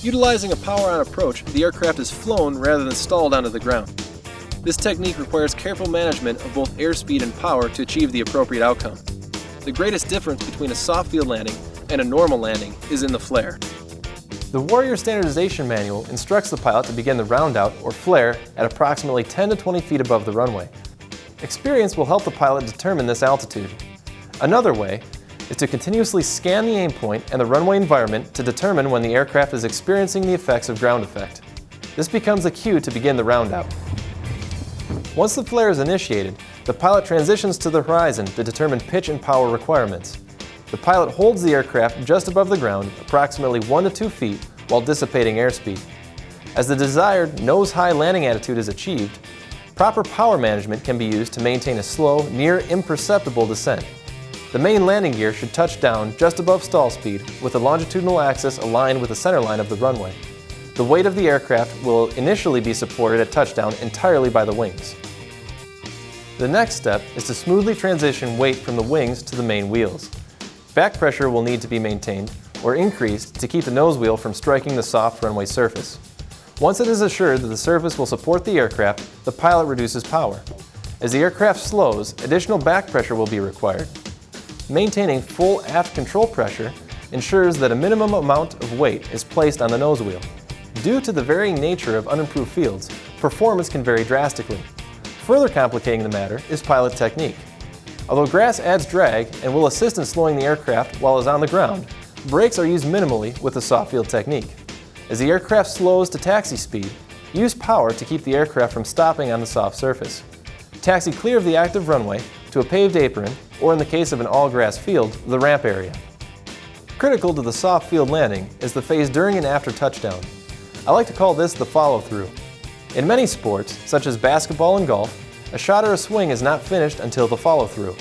Utilizing a power-on approach, the aircraft is flown rather than stalled onto the ground. This technique requires careful management of both airspeed and power to achieve the appropriate outcome. The greatest difference between a soft field landing and a normal landing is in the flare. The Warrior Standardization Manual instructs the pilot to begin the round out or flare at approximately 10 to 20 feet above the runway. Experience will help the pilot determine this altitude. Another way is to continuously scan the aim point and the runway environment to determine when the aircraft is experiencing the effects of ground effect. This becomes the cue to begin the round out. Once the flare is initiated, the pilot transitions to the horizon to determine pitch and power requirements. The pilot holds the aircraft just above the ground, approximately 1 to 2 feet, while dissipating airspeed. As the desired nose-high landing attitude is achieved, proper power management can be used to maintain a slow, near imperceptible descent. The main landing gear should touch down just above stall speed with the longitudinal axis aligned with the center line of the runway. The weight of the aircraft will initially be supported at touchdown entirely by the wings. The next step is to smoothly transition weight from the wings to the main wheels. Back pressure will need to be maintained or increased to keep the nose wheel from striking the soft runway surface. Once it is assured that the surface will support the aircraft, the pilot reduces power. As the aircraft slows, additional back pressure will be required. Maintaining full aft control pressure ensures that a minimum amount of weight is placed on the nose wheel. Due to the varying nature of unimproved fields, performance can vary drastically. Further complicating the matter is pilot technique. Although grass adds drag and will assist in slowing the aircraft while it is on the ground, brakes are used minimally with the soft field technique. As the aircraft slows to taxi speed, use power to keep the aircraft from stopping on the soft surface. Taxi clear of the active runway to a paved apron, or in the case of an all-grass field, the ramp area. Critical to the soft field landing is the phase during and after touchdown. I like to call this the follow-through. In many sports, such as basketball and golf, a shot or a swing is not finished until the follow-through.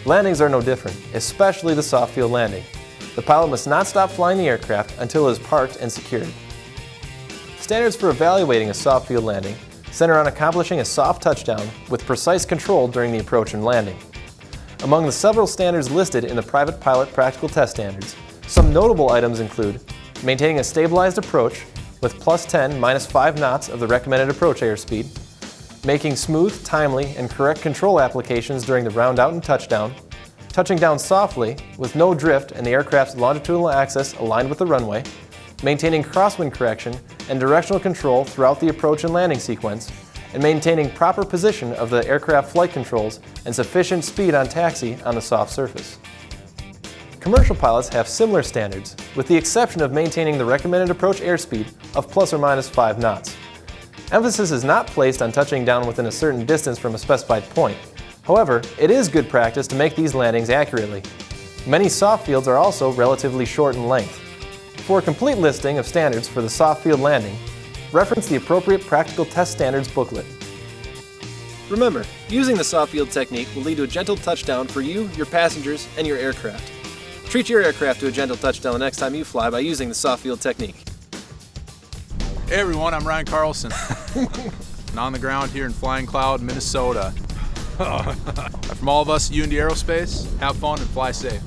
Landings are no different, especially the soft field landing. The pilot must not stop flying the aircraft until it is parked and secured. Standards for evaluating a soft field landing center on accomplishing a soft touchdown with precise control during the approach and landing. Among the several standards listed in the Private Pilot Practical Test Standards, some notable items include maintaining a stabilized approach with +10, -5 knots of the recommended approach airspeed, making smooth, timely, and correct control applications during the round out and touchdown, touching down softly with no drift and the aircraft's longitudinal axis aligned with the runway, maintaining crosswind correction and directional control throughout the approach and landing sequence, and maintaining proper position of the aircraft flight controls and sufficient speed on taxi on the soft surface. Commercial pilots have similar standards, with the exception of maintaining the recommended approach airspeed of ±5 knots. Emphasis is not placed on touching down within a certain distance from a specified point. However, it is good practice to make these landings accurately. Many soft fields are also relatively short in length. For a complete listing of standards for the soft field landing, reference the appropriate Practical Test Standards booklet. Remember, using the soft field technique will lead to a gentle touchdown for you, your passengers, and your aircraft. Treat your aircraft to a gentle touchdown the next time you fly by using the soft field technique. Hey everyone, I'm Ryan Carlson. And on the ground here in Flying Cloud, Minnesota. From all of us at UND Aerospace, have fun and fly safe.